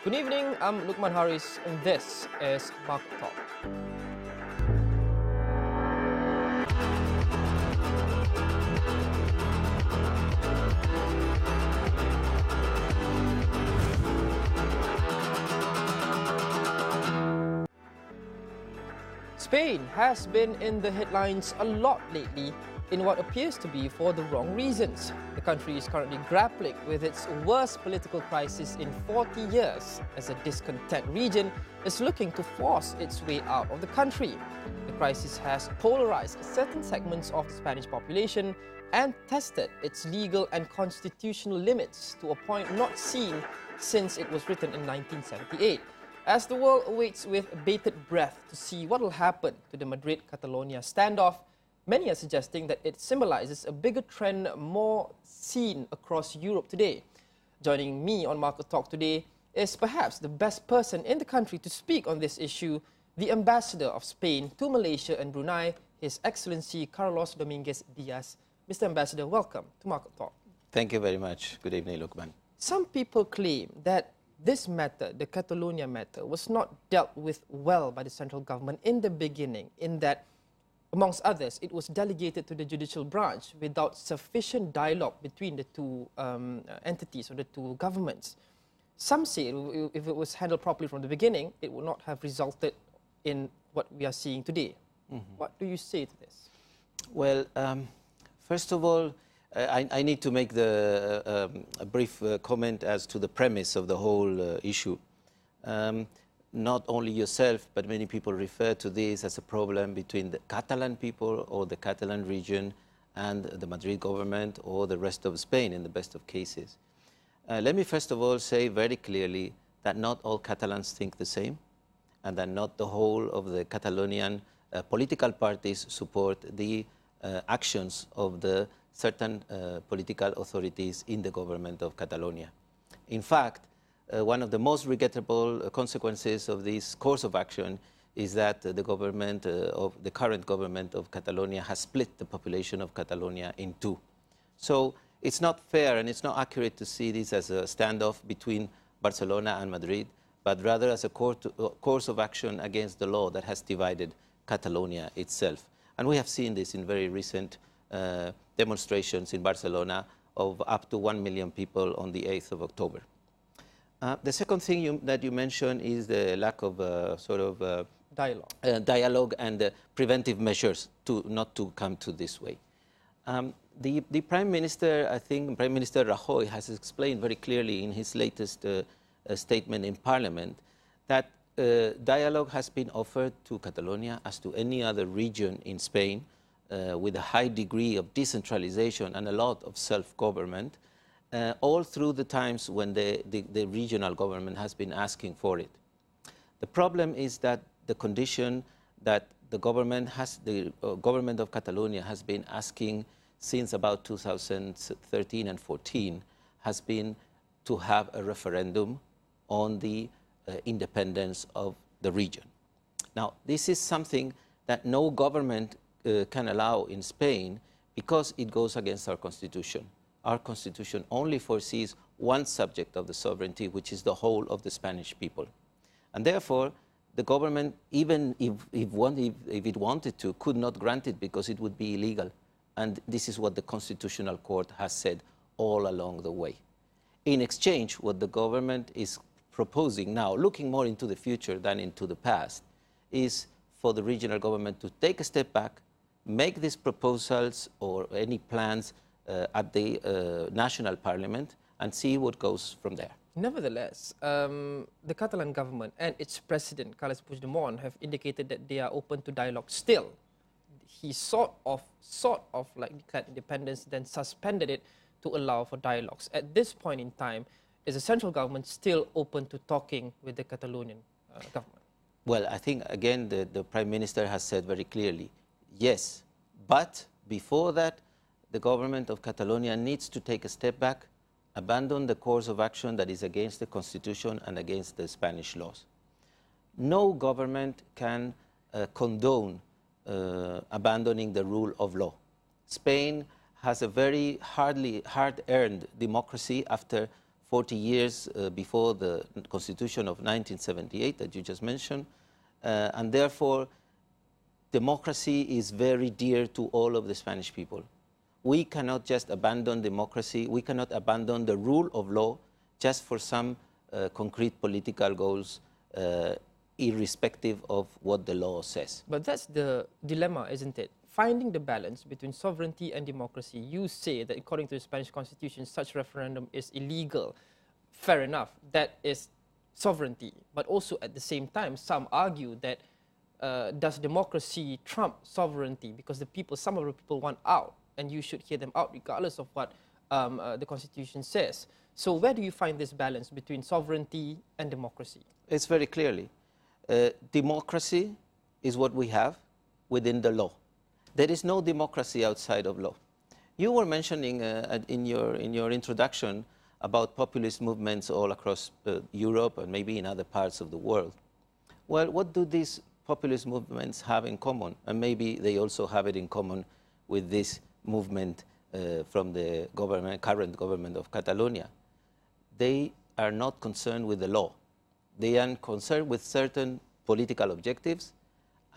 Good evening, I'm Luqman Hariz and this is Market Talk. Spain has been in the headlines a lot lately in what appears to be for the wrong reasons. The country is currently grappling with its worst political crisis in 40 years as a discontent region is looking to force its way out of the country. The crisis has polarized certain segments of the Spanish population and tested its legal and constitutional limits to a point not seen since it was written in 1978. As the world awaits with bated breath to see what will happen to the Madrid-Catalonia standoff, many are suggesting that it symbolizes a bigger trend more seen across Europe today. Joining me on Market Talk today is perhaps the best person in the country to speak on this issue, the Ambassador of Spain to Malaysia and Brunei, His Excellency Carlos Domínguez Díaz. Mr. Ambassador, welcome to Market Talk. Thank you very much. Good evening, Luqman. Some people claim that this matter, the Catalonia matter, was not dealt with well by the central government in the beginning, in that, amongst others, it was delegated to the judicial branch without sufficient dialogue between the two entities or the two governments. Some say if it was handled properly from the beginning, it would not have resulted in what we are seeing today. What do you say to this? Well, first of all, I need to make a brief comment as to the premise of the whole issue. Not only yourself, but many people refer to this as a problem between the Catalan people or the Catalan region and the Madrid government or the rest of Spain in the best of cases. Let me first of all say very clearly that not all Catalans think the same and that not the whole of the Catalonian political parties support the actions of the certain political authorities in the government of Catalonia. In fact, one of the most regrettable consequences of this course of action is that the government of the current government of Catalonia has split the population of Catalonia in two. So it's not fair and it's not accurate to see this as a standoff between Barcelona and Madrid, but rather as a course of action against the law that has divided Catalonia itself. And we have seen this in very recent demonstrations in Barcelona of up to 1 million people on the 8th of October. The second thing that you mentioned is the lack of dialogue and preventive measures not to come to this way. The Prime Minister, I think Prime Minister Rajoy has explained very clearly in his latest statement in Parliament that dialogue has been offered to Catalonia as to any other region in Spain with a high degree of decentralization and a lot of self-government, all through the times when the regional government has been asking for it. The problem is that the condition that the government of Catalonia has been asking since about 2013 and 14 has been to have a referendum on the independence of the region. Now, this is something that no government can allow in Spain because it goes against our constitution. Our constitution only foresees one subject of the sovereignty, which is the whole of the Spanish people. And therefore, the government, even if it wanted to, could not grant it because it would be illegal. And this is what the Constitutional Court has said all along the way. In exchange, what the government is proposing now, looking more into the future than into the past, is for the regional government to take a step back, make these proposals or any plans at the national parliament and see what goes from there. Nevertheless, the Catalan government and its president, Carlos Puigdemont, have indicated that they are open to dialogue still. He sort of like declared independence, then suspended it to allow for dialogues. At this point in time, is the central government still open to talking with the Catalonian government? Well, I think, again, the Prime Minister has said very clearly, yes, but before that, the government of Catalonia needs to take a step back, abandon the course of action that is against the Constitution and against the Spanish laws. No government can condone abandoning the rule of law. Spain has a very hard-earned democracy after 40 years before the Constitution of 1978 that you just mentioned, and therefore democracy is very dear to all of the Spanish people. We cannot just abandon democracy, we cannot abandon the rule of law just for some concrete political goals, irrespective of what the law says. But that's the dilemma, isn't it? Finding the balance between sovereignty and democracy. You say that according to the Spanish Constitution, such referendum is illegal. Fair enough, that is sovereignty. But also at the same time, some argue that does democracy trump sovereignty? Because the people, some of the people want out, and you should hear them out regardless of what the Constitution says. So where do you find this balance between sovereignty and democracy? It's very clearly. Democracy is what we have within the law. There is no democracy outside of law. You were mentioning in your introduction about populist movements all across Europe and maybe in other parts of the world. Well, what do these populist movements have in common? And maybe they also have it in common with this movement from the current government of Catalonia. They are not concerned with the law. They are concerned with certain political objectives,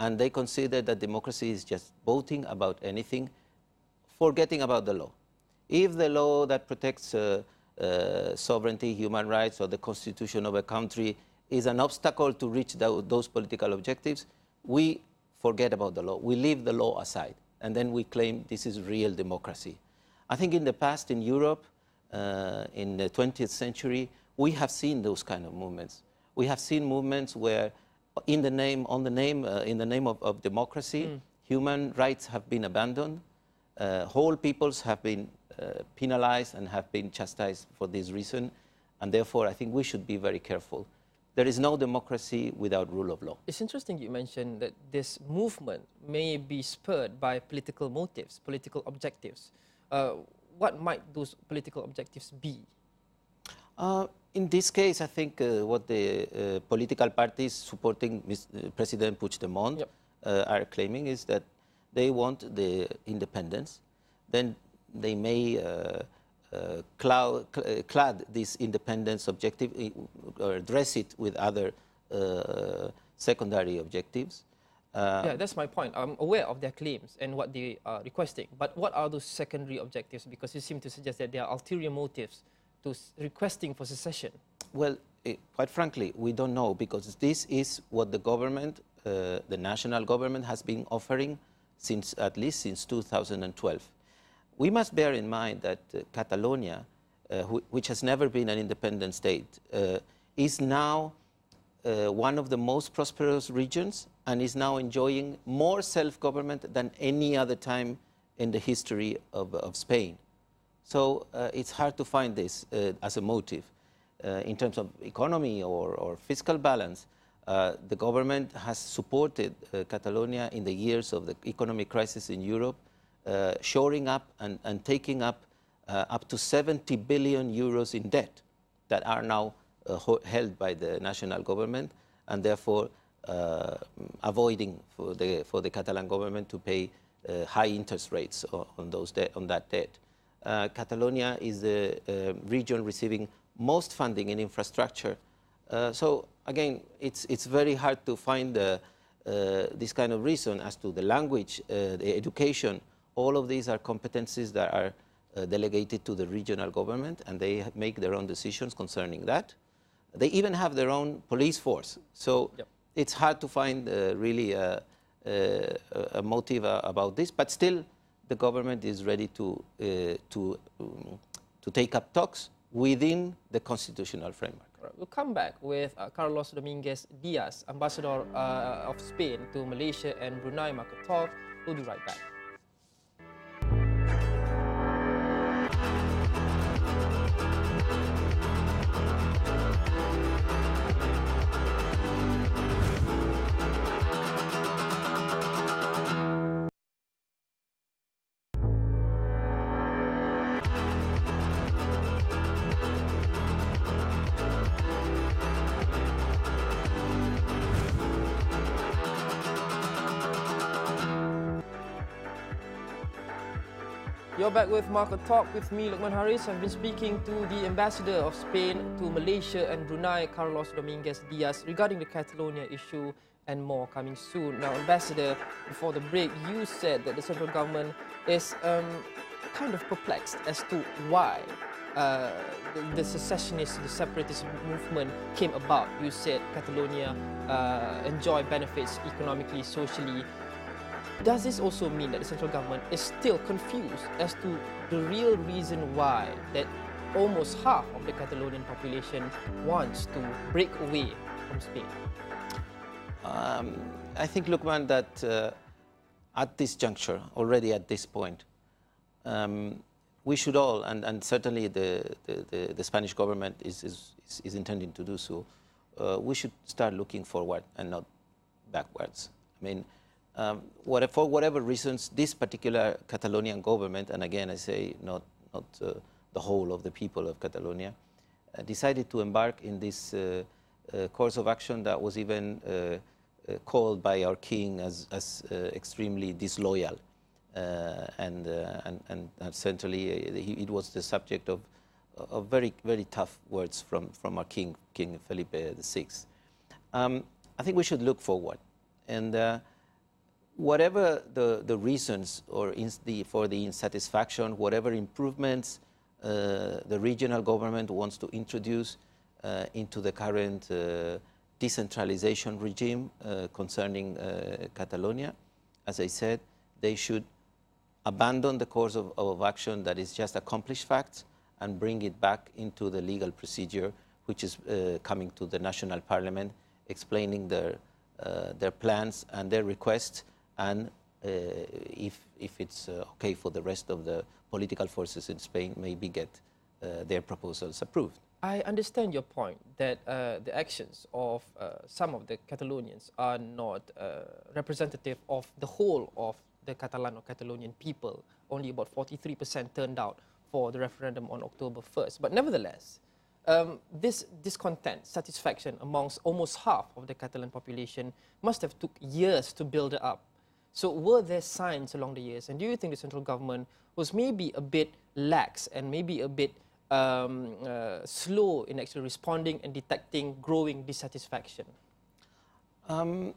and they consider that democracy is just voting about anything, forgetting about the law. If the law that protects sovereignty, human rights, or the constitution of a country is an obstacle to reach those political objectives, we forget about the law. We leave the law aside, and then we claim this is real democracy. I think in the past in Europe, in the 20th century, we have seen those kind of movements. We have seen movements where in the name of democracy, human rights have been abandoned, whole peoples have been penalized and have been chastised for this reason, and therefore I think we should be very careful. There is no democracy without rule of law. It's interesting you mentioned that this movement may be spurred by political motives, political objectives. What might those political objectives be? In this case, I think what the political parties supporting President Puigdemont are claiming is that they want the independence. Then they may clad this independence objective or address it with other secondary objectives. Yeah, that's my point. I'm aware of their claims and what they are requesting. But what are those secondary objectives? Because you seem to suggest that there are ulterior motives to requesting for secession. Well, quite frankly, we don't know, because this is what the government, the national government, has been offering at least since 2012. We must bear in mind that Catalonia, which has never been an independent state, is now one of the most prosperous regions and is now enjoying more self-government than any other time in the history of Spain. So it's hard to find this as a motive. In terms of economy or fiscal balance, the government has supported Catalonia in the years of the economic crisis in Europe, shoring up and taking up to 70 billion euros in debt that are now held by the national government, and therefore avoiding for the Catalan government to pay high interest rates on that debt. Catalonia is the region receiving most funding in infrastructure. So again, it's very hard to find this kind of reason as to the language, the education. All of these are competencies that are delegated to the regional government, and they make their own decisions concerning that. They even have their own police force. So it's hard to find really a motive about this, but still the government is ready to take up talks within the constitutional framework. We'll come back with Carlos Domínguez Díaz, Ambassador of Spain to Malaysia and Brunei Market Talk. We'll be right back. You're back with Market Talk with me, Luqman Hariz. I've been speaking to the ambassador of Spain to Malaysia and Brunei, Carlos Domínguez Díaz, regarding the Catalonia issue and more coming soon. Now, Ambassador, before the break, you said that the central government is kind of perplexed as to why the secessionist, the separatist movement came about. You said Catalonia enjoy benefits economically, socially. Does this also mean that the central government is still confused as to the real reason why that almost half of the Catalonian population wants to break away from Spain? I think, Luqman, that at this juncture, already at this point, we should all, and certainly the Spanish government is intending to do so, we should start looking forward and not backwards. I mean, for whatever reasons, this particular Catalonian government, and again I say not the whole of the people of Catalonia, decided to embark in this course of action that was even called by our king as extremely disloyal, and certainly it was the subject of very, very tough words from our king, King Felipe VI. I think we should look forward, and whatever the reasons or for the insatisfaction, whatever improvements the regional government wants to introduce into the current decentralization regime concerning Catalonia, as I said, they should abandon the course of action that is just accomplished facts and bring it back into the legal procedure, which is coming to the national parliament, explaining their plans and their requests, and if it's okay for the rest of the political forces in Spain, maybe get their proposals approved. I understand your point that the actions of some of the Catalonians are not representative of the whole of the Catalan or Catalonian people. Only about 43% turned out for the referendum on October 1st. But nevertheless, this discontent, satisfaction amongst almost half of the Catalan population must have took years to build up. So were there signs along the years? And do you think the central government was maybe a bit lax and maybe a bit slow in actually responding and detecting growing dissatisfaction? I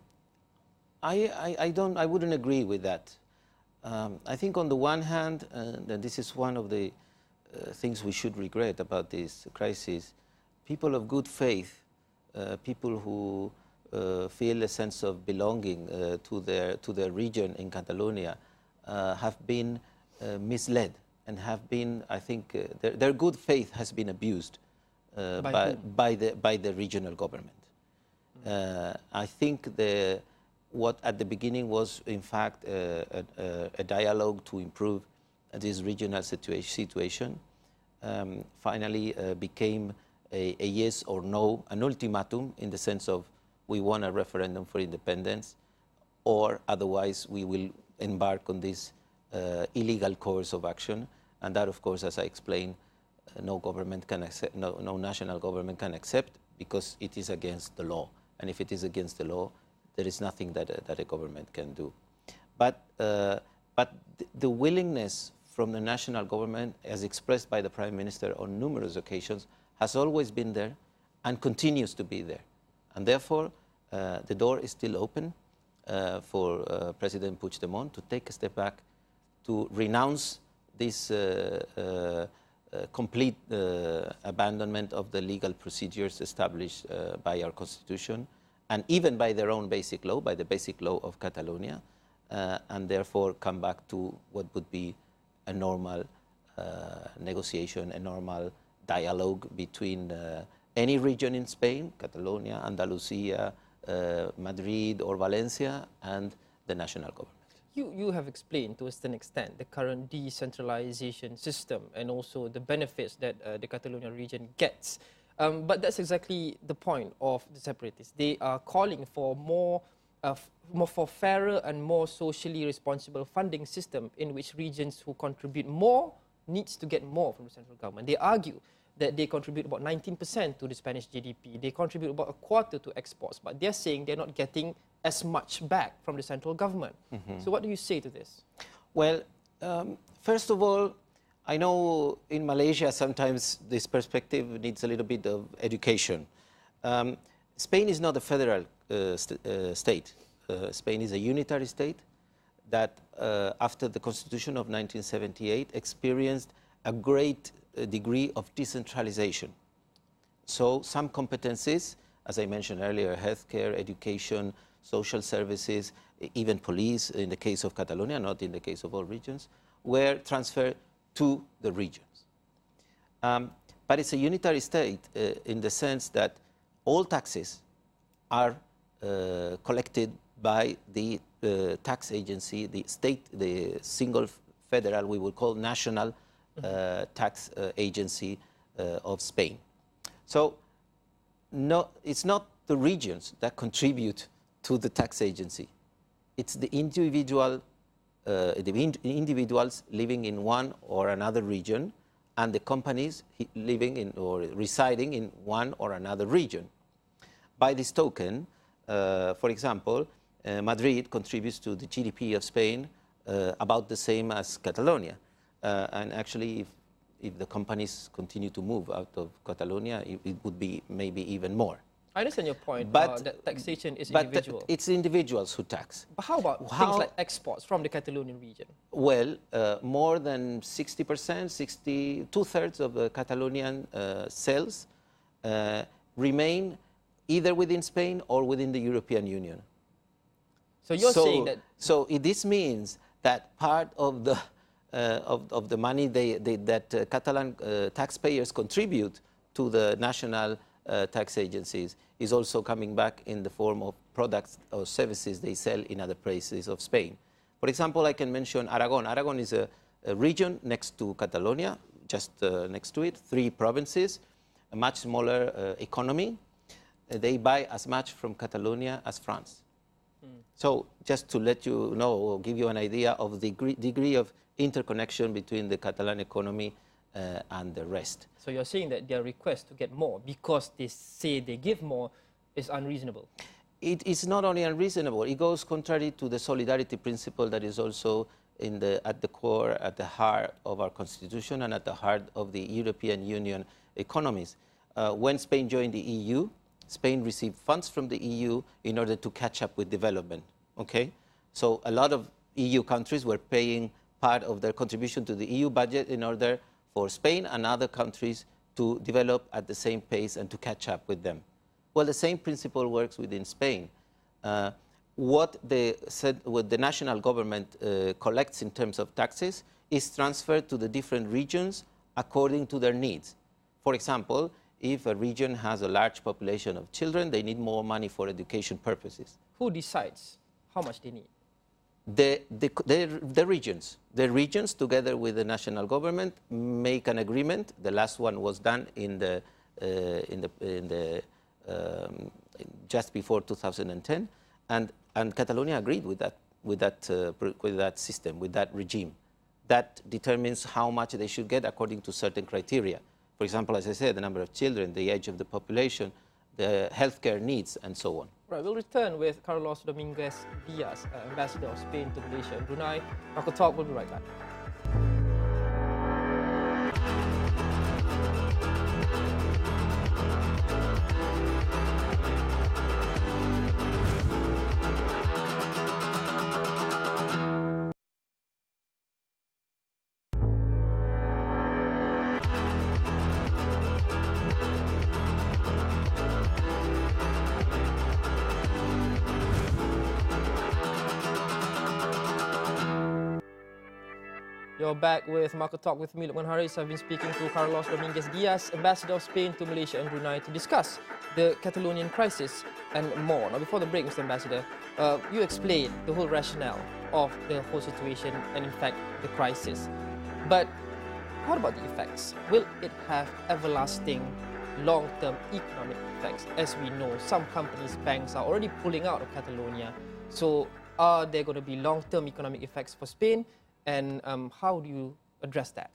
wouldn't agree with that. I think on the one hand, and this is one of the things we should regret about this crisis, people of good faith, people who feel a sense of belonging to their region in Catalonia, have been misled and have been, I think, their good faith has been abused by the regional government. I think what at the beginning was, in fact, a dialogue to improve this regional situation, finally became a yes or no, an ultimatum in the sense of we want a referendum for independence, or otherwise we will embark on this illegal course of action. And that, of course, as I explained, no government can accept, no national government can accept, because it is against the law. And if it is against the law, there is nothing that a government can do. But the willingness from the national government, as expressed by the Prime Minister on numerous occasions, has always been there and continues to be there. And therefore, the door is still open for President Puigdemont to take a step back, to renounce this complete abandonment of the legal procedures established by our Constitution, and even by their own basic law, by the basic law of Catalonia, and therefore come back to what would be a normal negotiation, a normal dialogue between any region in Spain, Catalonia, Andalusia, Madrid or Valencia, and the national government. You have explained to a certain extent the current decentralization system and also the benefits that the Catalonia region gets. But that's exactly the point of the separatists. They are calling for more fairer and more socially responsible funding system in which regions who contribute more needs to get more from the central government. They argue that they contribute about 19% to the Spanish GDP. They contribute about a quarter to exports, but they're saying they're not getting as much back from the central government. So what do you say to this? Well, First of all, I know in Malaysia sometimes this perspective needs a little bit of education. Spain is not a federal state. Spain is a unitary state that after the Constitution of 1978 experienced a great degree of decentralization. So some competencies, as I mentioned earlier, healthcare, education, social services, even police in the case of Catalonia, not in the case of all regions, were transferred to the regions. But it's a unitary state in the sense that all taxes are collected by the tax agency, the state, the single federal, we would call national tax agency of Spain. So no, it's not the regions that contribute to the tax agency. It's the individuals living in one or another region and the companies living in or residing in one or another region. By this token, for example, Madrid contributes to the GDP of Spain about the same as Catalonia. And actually, if the companies continue to move out of Catalonia, it would be maybe even more. I understand your point, but that taxation is individual. It's individuals who tax. But how about things like exports from the Catalonian region? Well, more than 60%, two-thirds of the Catalonian sales remain either within Spain or within the European Union. So you're saying that... So this means that part of the money that Catalan taxpayers contribute to the national tax agencies is also coming back in the form of products or services they sell in other places of Spain. For example, I can mention Aragon. Aragon is a region next to Catalonia, just next to it, 3 provinces, a much smaller economy. They buy as much from Catalonia as France. So just to let you know, or give you an idea of the degree of interconnection between the Catalan economy and the rest. So you're saying that their request to get more because they say they give more is unreasonable? It is not only unreasonable, it goes contrary to the solidarity principle that is also at the core, at the heart of our constitution and at the heart of the European Union economies. When Spain joined the EU, Spain received funds from the EU in order to catch up with development, okay? So a lot of EU countries were paying part of their contribution to the EU budget in order for Spain and other countries to develop at the same pace and to catch up with them. Well, the same principle works within Spain. What the national government collects in terms of taxes is transferred to the different regions according to their needs. For example, if a region has a large population of children, they need more money for education purposes. Who decides how much they need? The regions. The regions, together with the national government, make an agreement. The last one was done just before 2010, and Catalonia agreed with that system, with that regime. That determines how much they should get according to certain criteria. For example, as I said, the number of children, the age of the population, the healthcare needs, and so on. Right, we'll return with Carlos Domínguez Díaz, Ambassador of Spain to Malaysia and Brunei. Market Talk will be right back. You're back with Market Talk with me, Luqman Hariz. I've been speaking to Carlos Domínguez Díaz, Ambassador of Spain to Malaysia and Brunei, to discuss the Catalonian crisis and more. Now, before the break, Mr. Ambassador, you explained the whole rationale of the whole situation and, in fact, the crisis. But what about the effects? Will it have everlasting, long-term economic effects? As we know, some companies, banks are already pulling out of Catalonia. So are there going to be long-term economic effects for Spain? And how do you address that?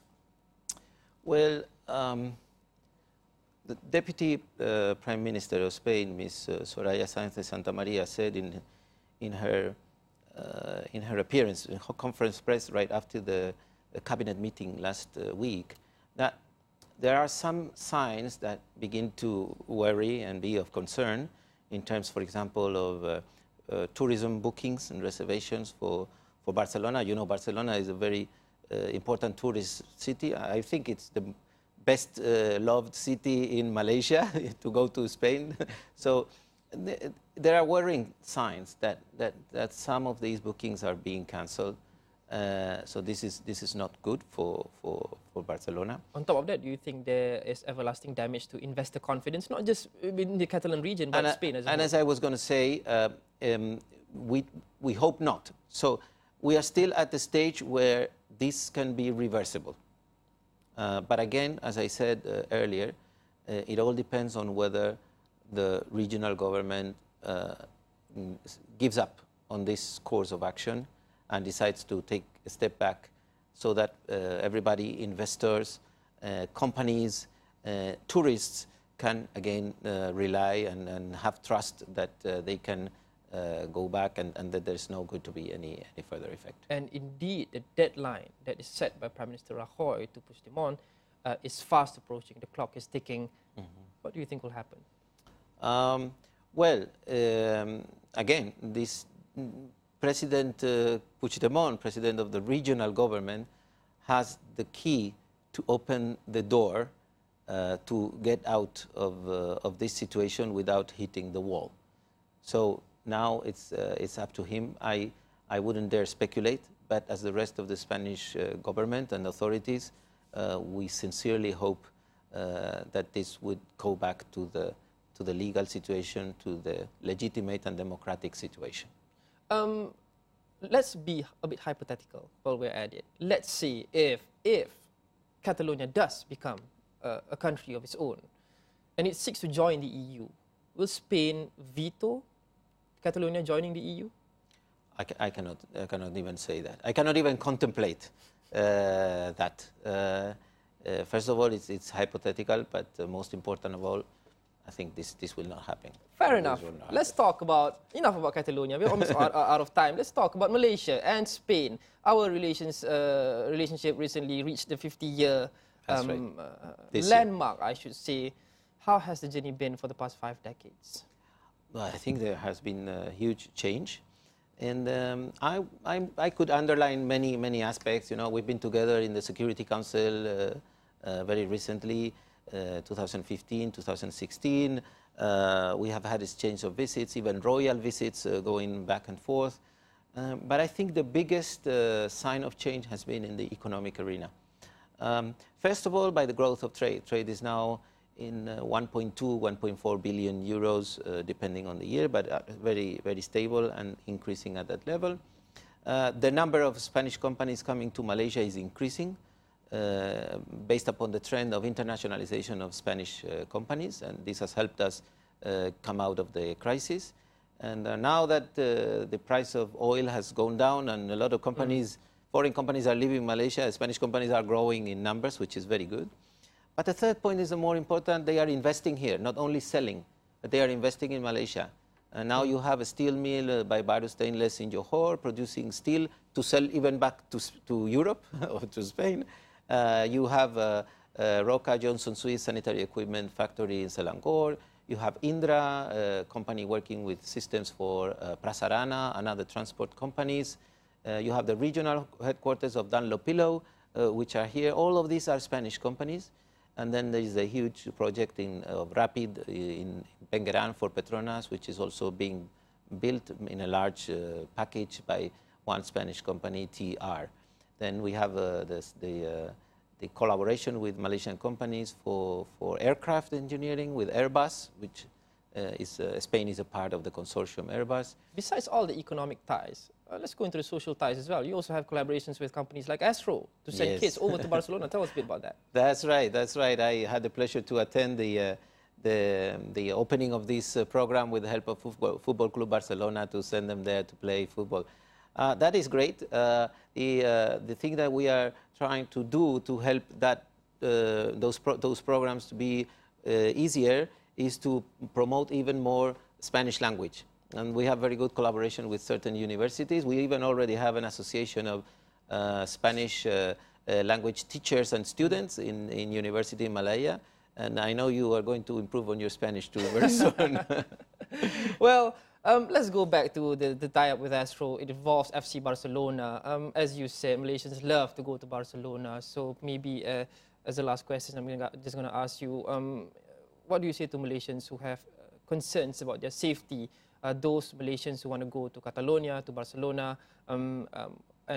Well, the Deputy Prime Minister of Spain, Ms. Soraya Sáenz de Santamaría, said in her in her appearance, in her conference press right after the cabinet meeting last week, that there are some signs that begin to worry and be of concern in terms, for example, of tourism bookings and reservations for Barcelona. You know, Barcelona is a very important tourist city. I think it's the best loved city in Malaysia to go to Spain. So there are worrying signs that some of these bookings are being cancelled. So this is not good for Barcelona. On top of that, do you think there is everlasting damage to investor confidence, not just in the Catalan region, but Spain as well? And as I was going to say, we hope not. So we are still at the stage where this can be reversible. But again, as I said earlier, it all depends on whether the regional government gives up on this course of action and decides to take a step back so that everybody, investors, companies, tourists can again rely and have trust that they can go back and that there's no going to be any further effect. And indeed, the deadline that is set by Prime Minister Rajoy to push them on is fast approaching. The clock is ticking. What do you think will happen? Well, again, this President Puigdemont, president of the regional government, has the key to open the door to get out of this situation without hitting the wall. So now it's up to him. I wouldn't dare speculate, but as the rest of the Spanish government and authorities, we sincerely hope that this would go back to the legal situation, to the legitimate and democratic situation. Let's be a bit hypothetical while we're at it. Let's see if Catalonia does become a country of its own and it seeks to join the EU, will Spain veto Catalonia joining the EU? I cannot even say that. I cannot even contemplate that. First of all, it's hypothetical, but most important of all, I think this will not happen. Fair enough. Let's talk about, enough about Catalonia. We're almost out of time. Let's talk about Malaysia and Spain. Our relationship recently reached the 50-year landmark, I should say. How has the journey been for the past 5 decades? Well, I think there has been a huge change. And I could underline many aspects. You know, we've been together in the Security Council very recently. 2015, 2016. We have had exchange of visits, even royal visits going back and forth. But I think the biggest sign of change has been in the economic arena. First of all, by the growth of trade. Trade is now in 1.2, 1.4 billion euros, depending on the year, but very stable and increasing at that level. The number of Spanish companies coming to Malaysia is increasing. Based upon the trend of internationalization of Spanish companies, and this has helped us come out of the crisis. And now that the price of oil has gone down and a lot of companies, foreign companies are leaving Malaysia, Spanish companies are growing in numbers, which is very good. But the third point is the more important, they are investing here, not only selling, but they are investing in Malaysia. And now you have a steel mill by Baru Stainless in Johor producing steel to sell even back to Europe or to Spain. You have Roca Johnson Swiss sanitary equipment factory in Selangor. You have Indra, a company working with systems for Prasarana and other transport companies. You have the regional headquarters of Dunlopillo, which are here. All of these are Spanish companies. And then there is a huge project of Rapid in Pengerang for Petronas, which is also being built in a large package by one Spanish company, TR. Then we have the collaboration with Malaysian companies for aircraft engineering with Airbus, which Spain is a part of the consortium Airbus. Besides all the economic ties, let's go into the social ties as well. You also have collaborations with companies like Astro to send kids over to Barcelona. Tell us a bit about that. That's right. I had the pleasure to attend the opening of this program with the help of Football Club Barcelona to send them there to play football. That is great. The thing that we are trying to do to help that those programs to be easier is to promote even more Spanish language. and we have very good collaboration with certain universities. We even already have an association of Spanish language teachers and students in university in Malaya. And I know you are going to improve on your Spanish too very soon. Well, let's go back to the tie-up with Astro. It involves FC Barcelona. As you said, Malaysians love to go to Barcelona. So maybe as the last question, I'm just going to ask you, what do you say to Malaysians who have concerns about their safety? Those Malaysians who want to go to Catalonia, to Barcelona, and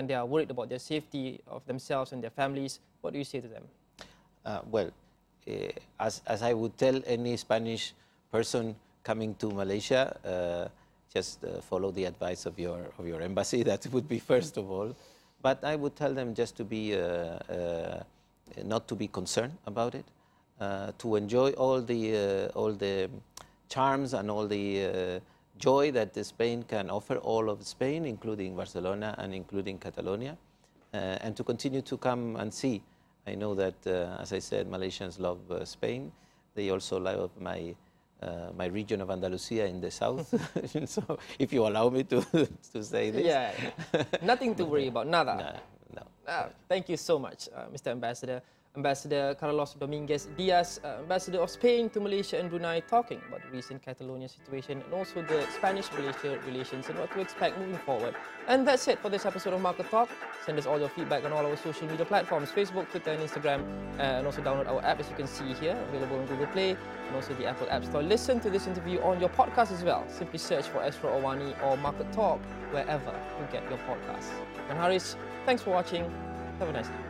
they are worried about their safety of themselves and their families. What do you say to them? Well, as I would tell any Spanish person coming to Malaysia, just follow the advice of your embassy. That would be first of all. But I would tell them just to be not to be concerned about it, to enjoy all the charms and all the joy that Spain can offer, all of Spain, including Barcelona and including Catalonia, and to continue to come and see. I know that, as I said, Malaysians love Spain. They also love my region of Andalusia in the south. So, if you allow me to say this. Yeah, nothing to worry about, nada. No. Thank you so much, Mr. Ambassador. Ambassador Carlos Domínguez Díaz, Ambassador of Spain to Malaysia and Brunei, talking about the recent Catalonia situation and also the Spanish-Malaysia relations and what to expect moving forward. And that's it for this episode of Market Talk. Send us all your feedback on all our social media platforms, Facebook, Twitter and Instagram, and also download our app, as you can see here, available on Google Play and also the Apple App Store. Listen to this interview on your podcast as well. Simply search for Astro Awani or Market Talk wherever you get your podcasts. Luqman Hariz, thanks for watching. Have a nice day.